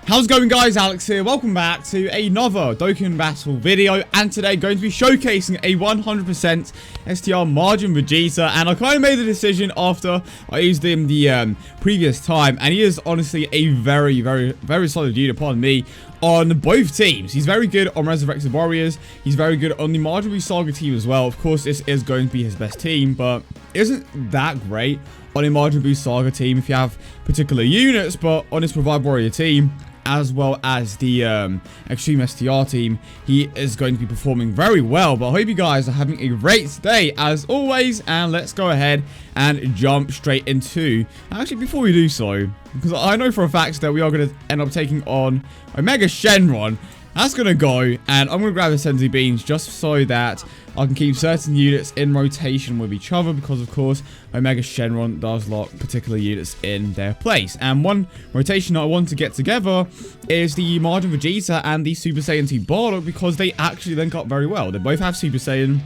How's it going, guys? Alex here. Welcome back to another Dokkan Battle video, and today going to be showcasing a 100% STR Majin Vegeta. And I kind of made the decision after I used him the previous time, and he is honestly a very solid unit, pardon me, on both teams. He's very good on Resurrected Warriors. He's very good on the Majin Vegeta Saga team as well. Of course, this is going to be his best team, but isn't that great on a Majin Vegeta Saga team if you have particular units, but on his Provide Warrior team, as well as the Extreme STR team, he is going to be performing very well. But I hope you guys are having a great day as always, and let's go ahead and jump straight into, actually before we do so, because I know for a fact that we are going to end up taking on Omega Shenron. That's going to go, and I'm going to grab the Senzu Beans just so that I can keep certain units in rotation with each other, because of course Omega Shenron does lock particular units in their place. And one rotation that I want to get together is the Majin Vegeta and the Super Saiyan 2 Bardock, because they actually link up very well. They both have Super Saiyan,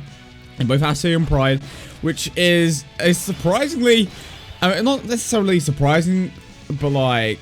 and both have Saiyan Pride, which is a surprisingly, I mean, not necessarily surprising, but like,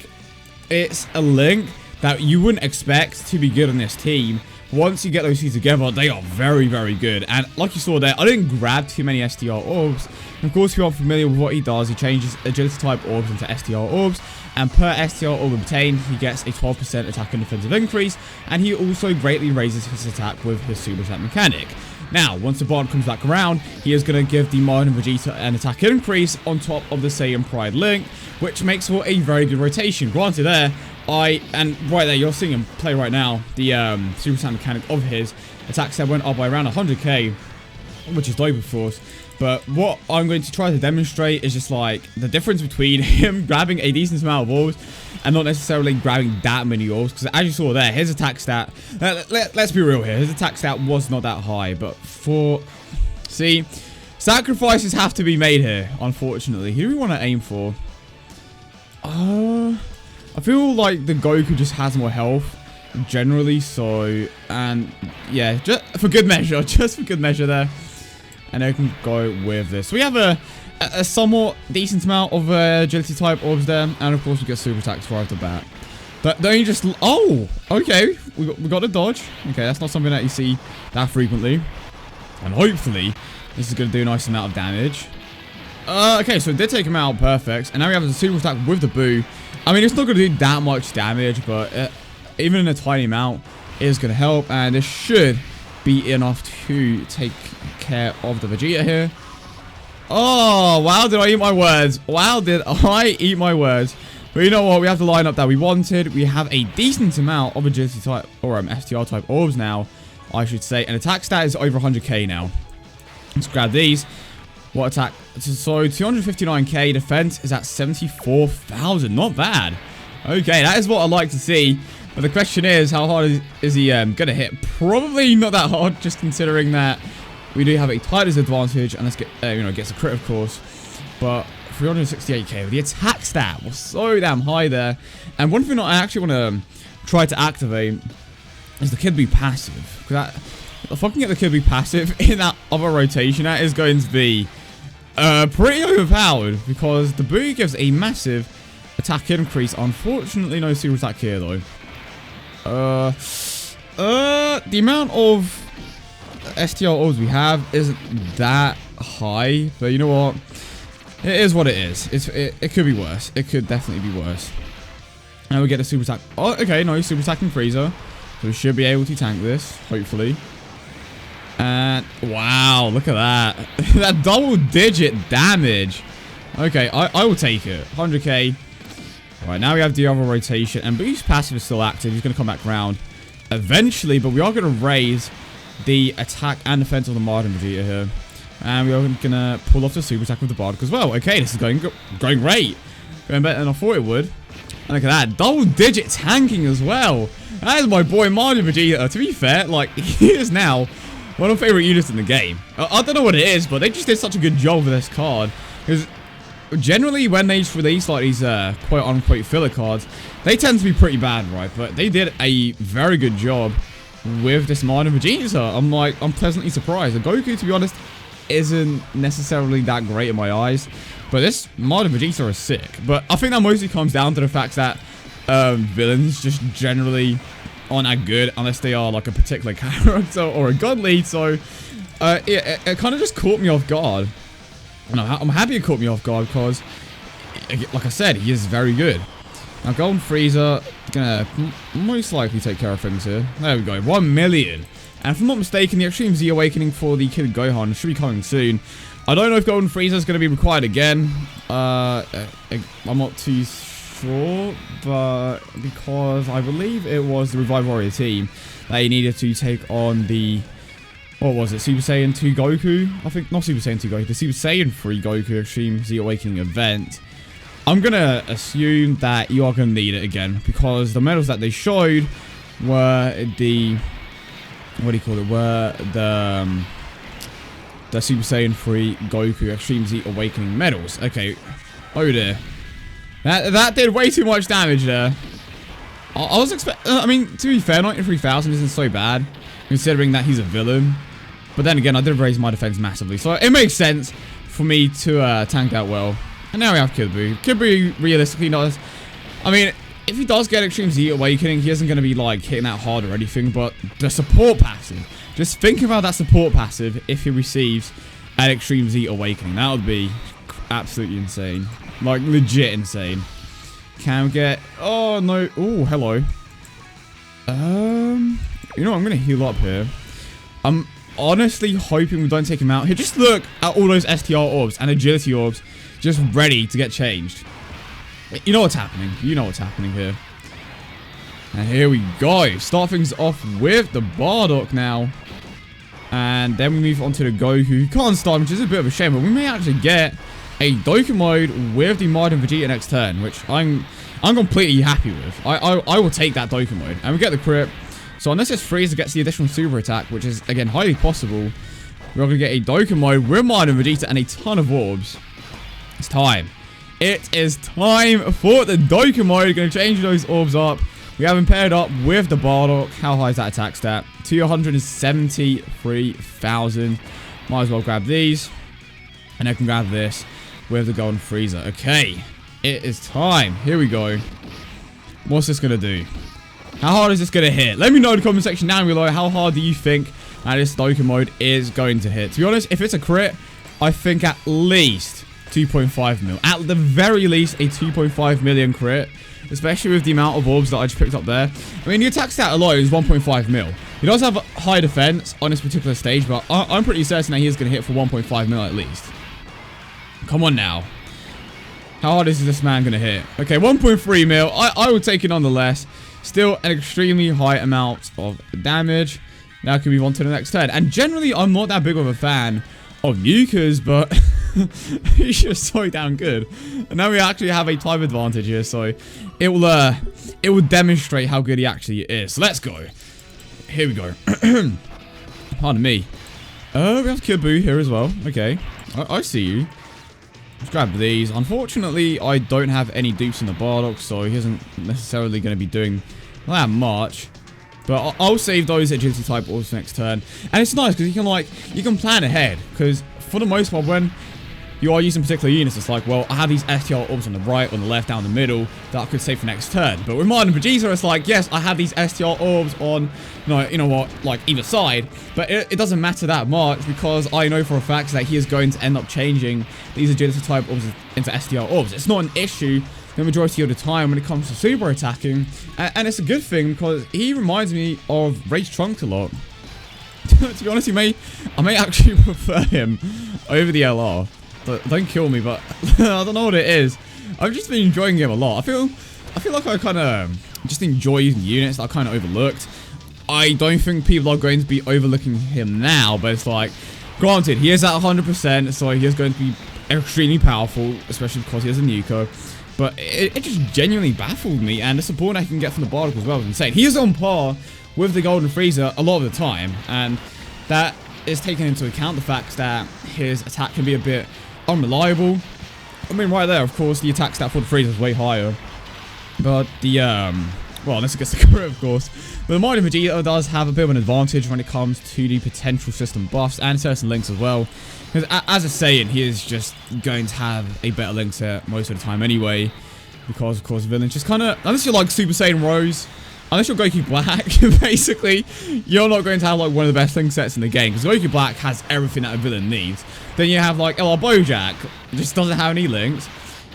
it's a link that you wouldn't expect to be good on this team. Once you get those two together, they are very good. And like you saw there, I didn't grab too many STR orbs. And of course, if you aren't familiar with what he does, he changes agility type orbs into STR orbs. And per STR orb obtained, he gets a 12% attack and defensive increase. And he also greatly raises his attack with his super attack mechanic. Now, once the Bard comes back around, he is going to give the Majin Vegeta an attack increase on top of the Saiyan Pride link, which makes for a very good rotation. Granted there, and right there, you're seeing him play right now, the super attack mechanic of his attack set went up by around 100k, which is dope, of course. But what I'm going to try to demonstrate is just like the difference between him grabbing a decent amount of orbs and not necessarily grabbing that many orbs. Because as you saw there, his attack stat, let's be real here, his attack stat was not that high. But see, sacrifices have to be made here, unfortunately. Who do we want to aim for? I feel like the Goku just has more health generally, so, and yeah, just for good measure, there. And I can go with this. So we have a somewhat decent amount of agility type orbs there, and of course we get super attacks right off the bat. But don't you just, oh, okay, we got a dodge. Okay, that's not something that you see that frequently, and hopefully this is going to do a nice amount of damage. Okay, so it did take him out, perfect. And now we have the super attack with the Boo. I mean, it's not going to do that much damage, but even in a tiny amount, it is going to help. And this should be enough to take care of the Vegeta here. Oh, wow, did I eat my words? Wow, did I eat my words? But you know what? We have the lineup that we wanted. We have a decent amount of agility type, or STR type orbs now, I should say. And attack stat is over 100k now. Let's grab these. What attack? So 259k, defense is at 74,000. Not bad. Okay, that is what I'd like to see. But the question is, how hard is he gonna hit? Probably not that hard, just considering that we do have a tight disadvantage, and let's get gets a crit, of course. But 368k, the attack stat was so damn high there. And one thing that I actually want to try to activate is the Kid Buu passive. Because if I can get the Kid Buu passive in that other rotation, that is going to be pretty overpowered, because the Buu gives a massive attack increase. Unfortunately, no super attack here though. The amount of STR orbs we have isn't that high, but you know what? It is what it is. It could be worse. It could definitely be worse. Now we get a super attack. Oh, okay, no super attacking Frieza. So we should be able to tank this, hopefully. And wow, look at that. That double-digit damage. Okay, I will take it. 100k. Alright, now we have the other rotation. And Boo's passive is still active. He's going to come back around eventually. But we are going to raise the attack and defense of the Majin Vegeta here. And we are going to pull off the super attack with the Bardock as well. Okay, this is going great. Going better than I thought it would. And look at that. Double-digit tanking as well. That is my boy Majin Vegeta. To be fair, like, he is now one of my favorite units in the game. I don't know what it is, but they just did such a good job with this card. Because generally, when they release like these quote-unquote filler cards, they tend to be pretty bad, right? But they did a very good job with this Majin Vegeta. I'm pleasantly surprised. The Goku, to be honest, isn't necessarily that great in my eyes. But this Majin Vegeta is sick. But I think that mostly comes down to the fact that villains just generally aren't that good unless they are like a particular character or a god lead. So it kind of just caught me off guard. And I'm happy it caught me off guard because, like I said, he is very good. Now, Golden Frieza gonna most likely take care of things here. There we go, 1 million. And if I'm not mistaken, the Extreme Z Awakening for the Kid Gohan should be coming soon. I don't know if Golden Frieza is going to be required again. I'm not too sure, but because I believe it was the Revive Warrior team that he needed to take on the... What was it? Super Saiyan 2 Goku? I think, not Super Saiyan 2 Goku, the Super Saiyan 3 Goku Extreme Z Awakening event. I'm going to assume that you are going to need it again, because the medals that they showed were the... What do you call it? Were the Super Saiyan 3 Goku Extreme Z Awakening medals. Okay. Oh dear. That did way too much damage there. I was expecting... I mean, to be fair, 93,000 isn't so bad, considering that he's a villain. But then again, I did raise my defense massively, so it makes sense for me to tank that well. And now we have Kid Buu. Kid Buu realistically does... I mean, if he does get Extreme Z Awakening, he isn't going to be, like, hitting that hard or anything, but the support passive... Just think about that support passive if he receives an Extreme Z Awakening. That would be absolutely insane. Like, legit insane. Can we get... Oh, no. Oh, hello. You know what? I'm going to heal up here. I'm honestly hoping we don't take him out here. Just look at all those STR orbs and agility orbs just ready to get changed. You know what's happening. You know what's happening here. And here we go. Start things off with the Bardock now. And then we move on to the Goku, who can't start, which is a bit of a shame. But we may actually get a Dokkan mode with the Majin Vegeta next turn, which I'm completely happy with. I will take that Dokkan mode. And we get the crit. So unless this Frieza gets the additional super attack, which is, again, highly possible, we're going to get a Dokkan mode with Majin Vegeta and a ton of orbs. It's time. It is time for the Dokkan mode. Going to change those orbs up. We have him paired up with the Bardock. How high is that attack stat? 273,000. Might as well grab these. And I can grab this with the Golden Frieza. Okay. It is time. Here we go. What's this going to do? How hard is this going to hit? Let me know in the comment section down below. How hard do you think that this Dokkan mode is going to hit? To be honest, if it's a crit, I think at least 2.5 mil. At the very least, a 2.5 million crit. Especially with the amount of orbs that I just picked up there. I mean, the attack stat alone is 1.5 mil. He does have high defense on this particular stage, but I'm pretty certain that he is going to hit for 1.5 mil at least. Come on now. How hard is this man going to hit? Okay, 1.3 mil. I would take it nonetheless. Still an extremely high amount of damage. Now I can move on to the next turn. And generally, I'm not that big of a fan of Nukas, but he's just so damn good. And now we actually have a time advantage here, so it will demonstrate how good he actually is. So let's go. Here we go. Pardon me. We have Kid Buu here as well. Okay, I see you. Let's grab these. Unfortunately, I don't have any dupes in the Bardock, so he isn't necessarily going to be doing that much. But I'll save those agility type orbs next turn. And it's nice because you can plan ahead. Because for the most part, when you are using particular units, it's like, well, I have these STR orbs on the right, on the left, down the middle that I could save for next turn. But with Majin Vegeta, it's like, yes, I have these STR orbs on, you know what, like either side. But it doesn't matter that much because I know for a fact that he is going to end up changing these agility type orbs into STR orbs. It's not an issue the majority of the time when it comes to super attacking. And it's a good thing because he reminds me of Rage Trunks a lot. To be honest, I may actually prefer him over the LR. Don't kill me, but I don't know what it is. I've just been enjoying him a lot. I feel like I kind of just enjoy using units that I kind of overlooked. I don't think people are going to be overlooking him now, but it's like, granted, he is at 100%, so he is going to be extremely powerful, especially because he has a Nuka. But it just genuinely baffled me, and the support I can get from the Bardock as well is insane. He is on par with the Golden Frieza a lot of the time, and that is taking into account the fact that his attack can be a bit unreliable. I mean, right there, of course, the attack stat for the Frieza is way higher. But the, well, unless it gets the crit, of course. But the Majin Vegeta does have a bit of an advantage when it comes to the potential system buffs and certain links as well. Because as a Saiyan, he is just going to have a better link set most of the time anyway. Because, of course, villains just kind of... Unless you're like Super Saiyan Rose, unless you're Goku Black, basically, you're not going to have like one of the best thing sets in the game. Because Goku Black has everything that a villain needs. Then you have like LR Bojack, just doesn't have any links.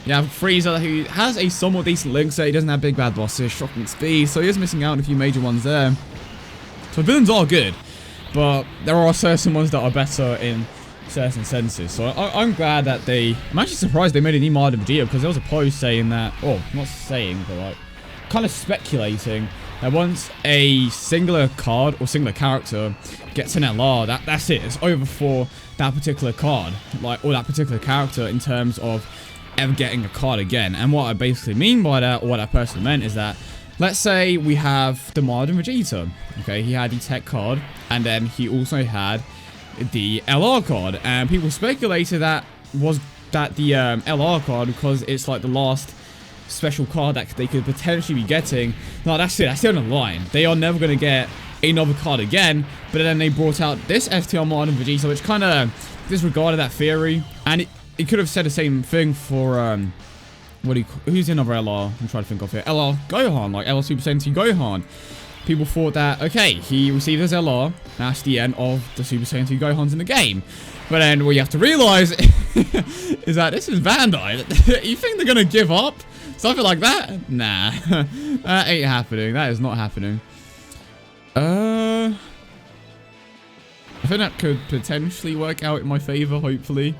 You have Frieza, who has a somewhat decent link set. He doesn't have big bad bosses, shocking speed, so he is missing out on a few major ones there. So villains are good, but there are certain ones that are better in certain senses. So I'm glad that I'm actually surprised they made a new Majin Vegeta, because there was a post saying that, or not saying, but like kind of speculating that once a singular card or singular character gets an LR, that's it. It's over for that particular card, like, or that particular character in terms of ever getting a card again. And what I basically mean by that, or what I personally meant, is that let's say we have the Majin Vegeta. Okay, he had the TEQ card, and then he also had the LR card, and people speculated that the LR card, because it's like the last special card that they could potentially be getting. No, that's it. That's the end of the line. They are never going to get another card again. But then they brought out this STR Majin Vegeta, which kind of disregarded that theory, and it could have said the same thing for who's another LR? I'm trying to think of here. LR Gohan, like LR Super Saiyan 2 Gohan. People thought that, okay, he received his LR, that's the end of the Super Saiyan 2 Gohans in the game. But then what you have to realize is that this is Bandai. You think they're gonna give up? Something like that? Nah. That ain't happening. That is not happening. I think that could potentially work out in my favor, hopefully.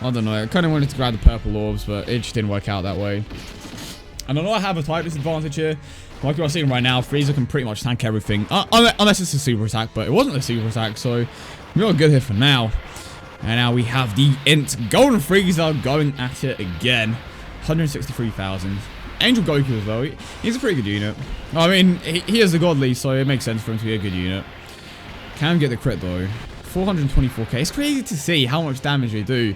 I don't know. I kind of wanted to grab the purple orbs, but it just didn't work out that way. And I know I have a type disadvantage here. Like you're seeing right now, Frieza can pretty much tank everything. Unless it's a super attack, but it wasn't a super attack, so we're all good here for now. And now we have the Int Golden Frieza going at it again. 163,000. Angel Goku as well. He's a pretty good unit. I mean, he is a godly, so it makes sense for him to be a good unit. Can get the crit though. 424k. It's crazy to see how much damage they do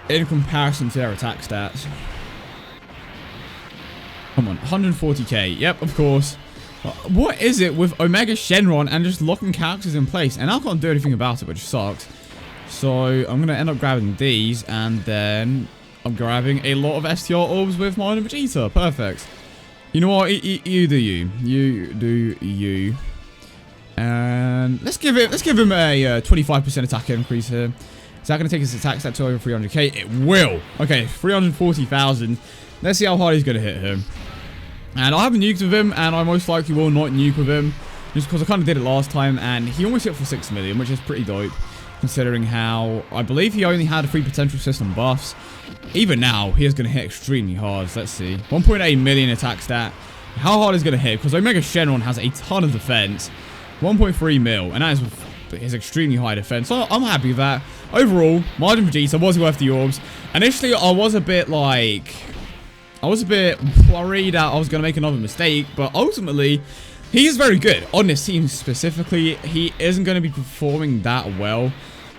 in comparison to their attack stats. Come on, 140k. Yep, of course. What is it with Omega Shenron and just locking characters in place? And I can't do anything about it, which sucks. So I'm going to end up grabbing these, and then I'm grabbing a lot of STR orbs with Majin Vegeta. Perfect. You know what? You do you. You do you. And let's give him a 25% attack increase here. Is that going to take his attack stat to over 300k? It will. Okay, 340,000. Let's see how hard he's going to hit him. And I haven't nuked with him, and I most likely will not nuke with him, just because I kind of did it last time, and he almost hit for 6 million, which is pretty dope, considering how I believe he only had 3 potential system buffs. Even now, he is going to hit extremely hard. So let's see. 1.8 million attack stat. How hard is going to hit? Because Omega Shenron has a ton of defense. 1.3 mil, and that is with his extremely high defense. So I'm happy with that. Overall, Majin Vegeta was worth the orbs. Initially, I was a bit worried that I was going to make another mistake, but ultimately, he is very good. On this team specifically, he isn't going to be performing that well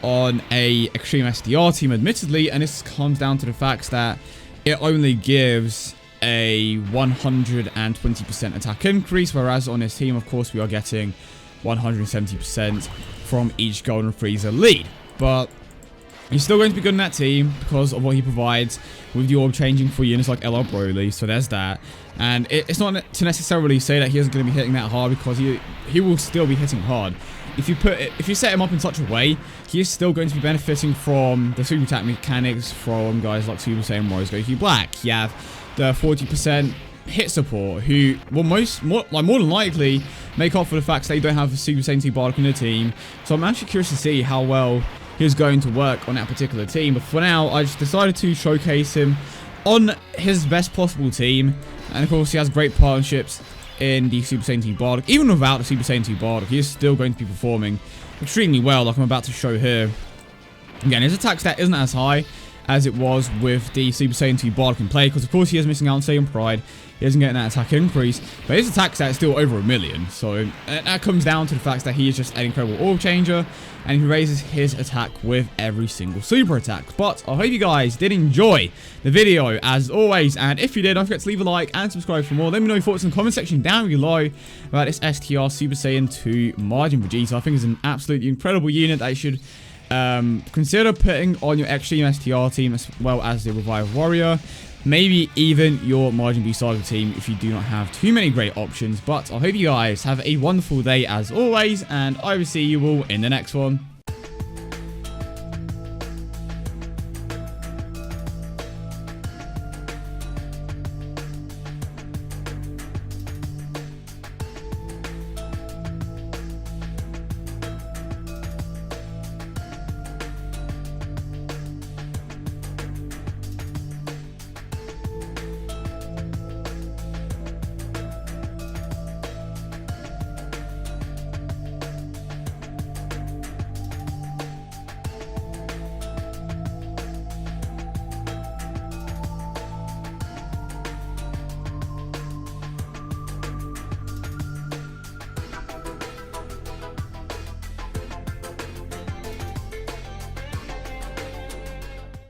on a Extreme STR team, admittedly, and this comes down to the fact that it only gives a 120% attack increase, whereas on this team, of course, we are getting 170% from each Golden Frieza lead. But he's still going to be good in that team because of what he provides with the orb changing for units like LR Broly, so there's that. And it's not to necessarily say that he isn't going to be hitting that hard, because he will still be hitting hard. If you set him up in such a way, he is still going to be benefiting from the super attack mechanics from guys like Super Saiyan Rose Goku Black. You have the 40% hit support, who will more than likely make up for the fact that they don't have a Super Saiyan 2 Bardock in the team. So I'm actually curious to see how well he's going to work on that particular team. But for now, I just decided to showcase him on his best possible team. And of course, he has great partnerships in the Super Saiyan 2 Bardock. Even without the Super Saiyan 2 Bardock, he is still going to be performing extremely well, like I'm about to show here. Again, his attack stat isn't as high as it was with the Super Saiyan 2 Bardock in play, because of course he is missing out on Saiyan Pride. He isn't getting that attack increase, but his attack stat is still over 1 million. So that comes down to the fact that he is just an incredible orb changer, and he raises his attack with every single super attack. But I hope you guys did enjoy the video as always, and if you did, don't forget to leave a like and subscribe for more. Let me know your thoughts in the comment section down below about this STR Super Saiyan 2 Majin Vegeta. I think it's an absolutely incredible unit that you should consider putting on your Extreme STR team, as well as the Revive Warrior. maybe even your Majin Buu Saga team if you do not have too many great options. But I hope you guys have a wonderful day as always, and I will see you all in the next one.